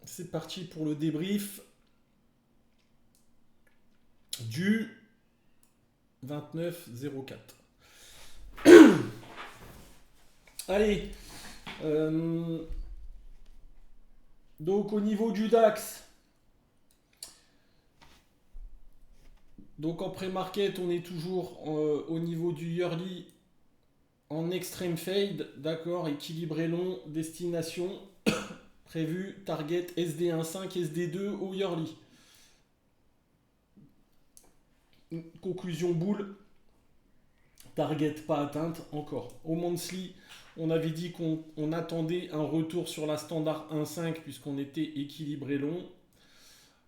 C'est parti pour le débrief du 29-04. Allez, euh, donc au niveau du DAX, donc en pré-market, on est toujours au niveau du yearly en extreme fade, d'accord, équilibré long, destination prévu, target SD1.5, SD2 au yearly. Conclusion boule, target pas atteinte encore. Au monthly, on avait dit qu'on attendait un retour sur la standard 1.5 puisqu'on était équilibré long.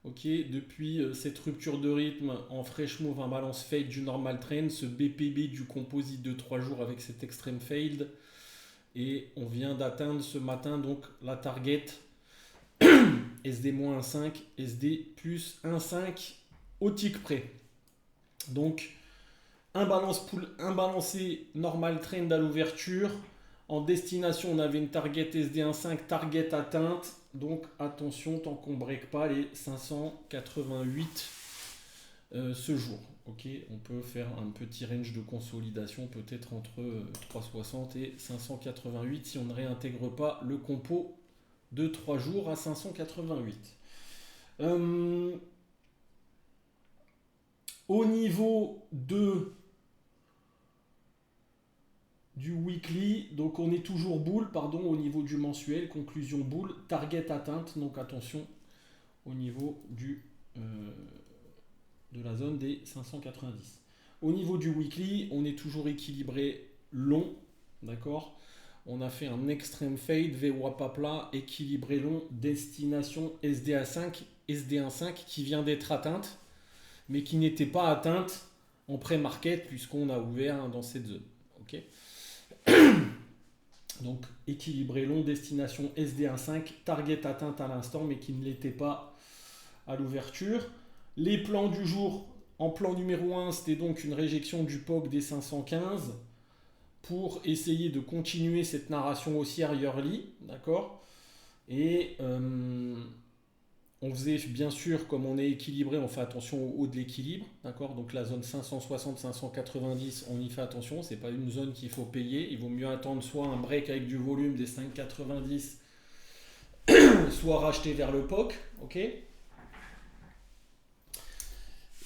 Ok, depuis cette rupture de rythme en fresh move, un balance fade du normal trend, ce BPB du composite de 3 jours avec cet extreme fade. Et on vient d'atteindre ce matin donc la target SD-1.5, SD plus 1.5 au tick près. Donc un balancé normal trend à l'ouverture. En destination, on avait une target SD1.5, target atteinte. Donc attention, tant qu'on ne break pas les 588 ce jour. Ok, on peut faire un petit range de consolidation, peut-être entre 360 et 588 si on ne réintègre pas le compo de 3 jours à 588. Au niveau du weekly, donc on est toujours boule, pardon, au niveau du mensuel, conclusion boule, target atteinte, donc attention au niveau de la zone des 590. Au niveau du weekly, on est toujours équilibré long, d'accord. On a fait un extreme fade, VWAP à plat, équilibré long, destination SDA5, SD1.5 qui vient d'être atteinte, mais qui n'était pas atteinte en pré-market puisqu'on a ouvert dans cette zone. Ok. Donc équilibré long, destination SD1.5, target atteinte à l'instant, mais qui ne l'était pas à l'ouverture. Les plans du jour, en plan numéro 1, c'était donc une réjection du POC des 515 pour essayer de continuer cette narration haussière yearly, d'accord. Et on faisait bien sûr, comme on est équilibré, on fait attention au haut de l'équilibre, d'accord. Donc la zone 560-590, on y fait attention, c'est pas une zone qu'il faut payer. Il vaut mieux attendre soit un break avec du volume des 5,90, soit racheter vers le POC, ok.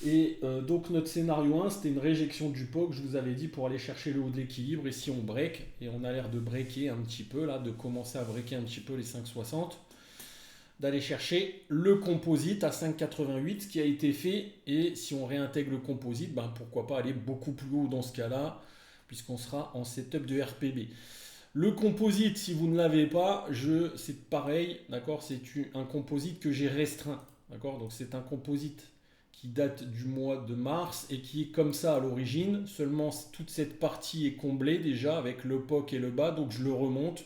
Et donc notre scénario 1, c'était une réjection du POC, je vous avais dit, pour aller chercher le haut de l'équilibre. Et si on break, et on a l'air de breaker un petit peu, là, de commencer à breaker un petit peu les 5,60, d'aller chercher le composite à 5,88, ce qui a été fait. Et si on réintègre le composite, ben pourquoi pas aller beaucoup plus haut dans ce cas-là, puisqu'on sera en setup de RPB. Le composite, si vous ne l'avez pas, c'est pareil, d'accord, c'est un composite que j'ai restreint, d'accord. Donc c'est un composite qui date du mois de mars et qui est comme ça à l'origine. Seulement toute cette partie est comblée déjà avec le POC et le bas, donc je le remonte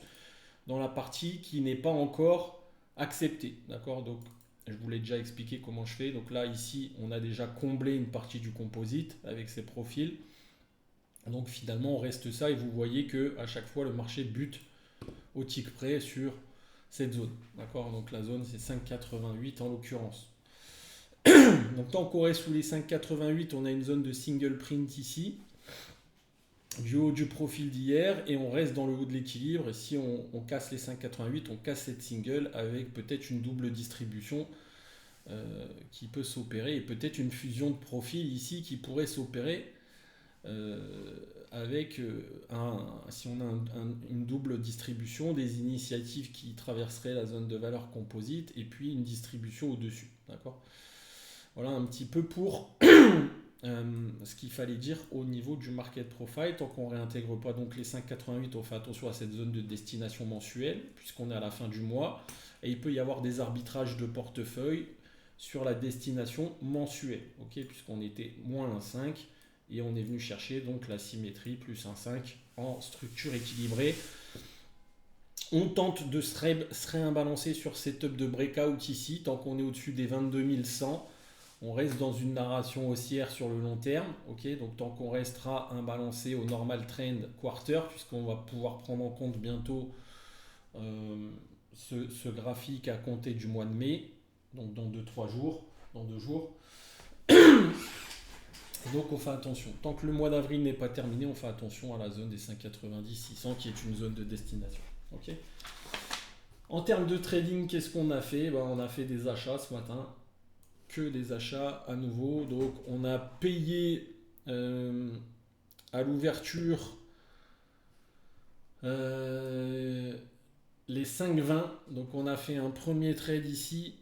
dans la partie qui n'est pas encore acceptée, d'accord. Donc je vous l'ai déjà expliqué comment je fais. Donc là ici on a déjà comblé une partie du composite avec ses profils. Donc finalement on reste ça et vous voyez que à chaque fois le marché bute au tick près sur cette zone, d'accord. Donc la zone c'est 5,88 en l'occurrence. Donc tant qu'on reste sous les 5,88, on a une zone de single print ici, du haut du profil d'hier, et on reste dans le haut de l'équilibre. Et si on casse les 5,88, on casse cette single avec peut-être une double distribution qui peut s'opérer, et peut-être une fusion de profils ici qui pourrait s'opérer avec si on a une double distribution, des initiatives qui traverseraient la zone de valeur composite, et puis une distribution au-dessus, d'accord. Voilà un petit peu pour ce qu'il fallait dire au niveau du market profile. Tant qu'on ne réintègre pas donc les 5,88, on fait attention à cette zone de destination mensuelle, puisqu'on est à la fin du mois. Et il peut y avoir des arbitrages de portefeuille sur la destination mensuelle, okay, puisqu'on était moins 1,5 et on est venu chercher donc la symétrie plus 1,5 en structure équilibrée. On tente de se réimbalancer sur setup de breakout ici, tant qu'on est au-dessus des 22 100. On reste dans une narration haussière sur le long terme, ok. Donc tant qu'on restera imbalancé au normal trend quarter, puisqu'on va pouvoir prendre en compte bientôt ce graphique à compter du mois de mai, donc dans 2-3 jours, dans 2 jours. Donc on fait attention. Tant que le mois d'avril n'est pas terminé, on fait attention à la zone des 5,90-600 qui est une zone de destination. Ok. En termes de trading, qu'est-ce qu'on a fait? On a fait des achats ce matin. Que des achats à nouveau. Donc on a payé à l'ouverture les 5,20. Donc on a fait un premier trade ici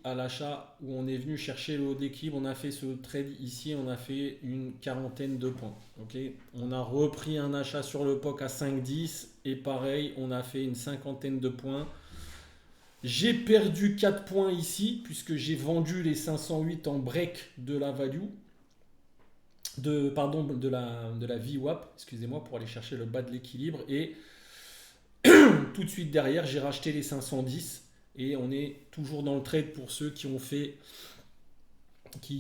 à l'achat où on est venu chercher le haut d'équilibre. On a fait ce trade ici, on a fait une quarantaine de points. Okay, on a repris un achat sur le POC à 5,10 et pareil, on a fait une cinquantaine de points. J'ai perdu 4 points ici puisque j'ai vendu les 508 en break de la value. De la VWAP, excusez-moi, pour aller chercher le bas de l'équilibre. Et tout de suite derrière, j'ai racheté les 510. Et on est toujours dans le trade pour ceux qui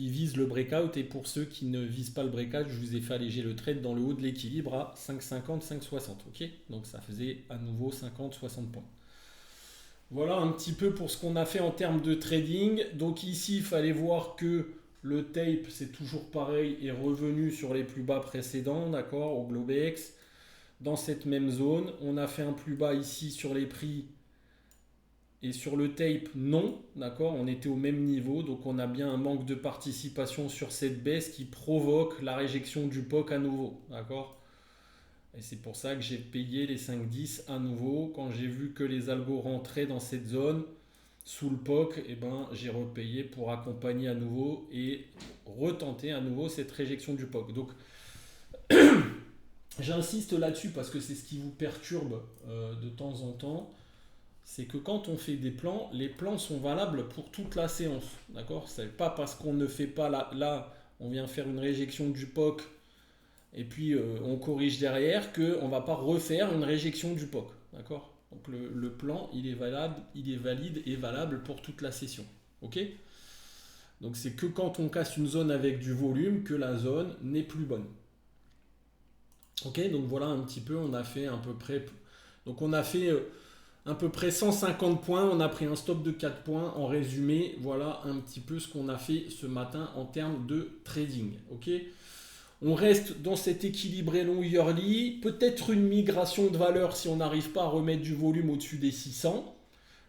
visent le breakout. Et pour ceux qui ne visent pas le breakout, je vous ai fait alléger le trade dans le haut de l'équilibre à 5,50, 5,60. Ok, donc ça faisait à nouveau 50, 60 points. Voilà un petit peu pour ce qu'on a fait en termes de trading. Donc ici, il fallait voir que le tape, c'est toujours pareil, est revenu sur les plus bas précédents, d'accord, au Globex. Dans cette même zone, on a fait un plus bas ici sur les prix. Et sur le tape, non, d'accord, on était au même niveau. Donc on a bien un manque de participation sur cette baisse qui provoque la réjection du POC à nouveau, d'accord. Et c'est pour ça que j'ai payé les 5,10 à nouveau. Quand j'ai vu que les algos rentraient dans cette zone, sous le POC, j'ai repayé pour accompagner à nouveau et retenter à nouveau cette réjection du POC. Donc, j'insiste là-dessus parce que c'est ce qui vous perturbe de temps en temps. C'est que quand on fait des plans, les plans sont valables pour toute la séance. D'accord ? C'est pas parce qu'on ne fait pas là, on vient faire une réjection du POC et puis on corrige derrière qu'on ne va pas refaire une réjection du POC. D'accord ? Donc le plan, il est valide et valable pour toute la session. Ok ? Donc c'est que quand on casse une zone avec du volume que la zone n'est plus bonne. Ok ? Donc voilà un petit peu, on a fait à peu près... Donc on a fait à peu près 150 points, on a pris un stop de 4 points. En résumé, voilà un petit peu ce qu'on a fait ce matin en termes de trading. Ok ? On reste dans cet équilibré long yearly, peut-être une migration de valeur si on n'arrive pas à remettre du volume au-dessus des 600,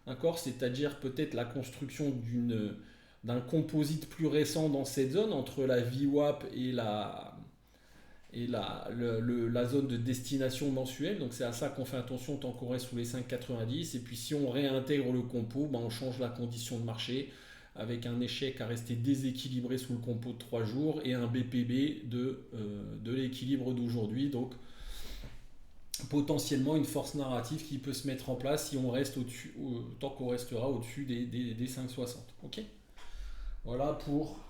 d'accord, c'est-à-dire peut-être la construction d'un composite plus récent dans cette zone entre la VWAP et la zone de destination mensuelle. Donc c'est à ça qu'on fait attention tant qu'on reste sous les 5,90. Et puis si on réintègre le compo, on change la condition de marché avec un échec à rester déséquilibré sous le compo de 3 jours et un BPB de l'équilibre d'aujourd'hui. Donc potentiellement une force narrative qui peut se mettre en place si on reste au-dessus, tant qu'on restera au-dessus des 5,60. Ok ? Voilà pour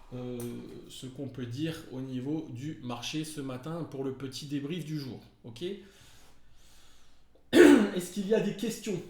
ce qu'on peut dire au niveau du marché ce matin pour le petit débrief du jour. Ok ? Est-ce qu'il y a des questions ?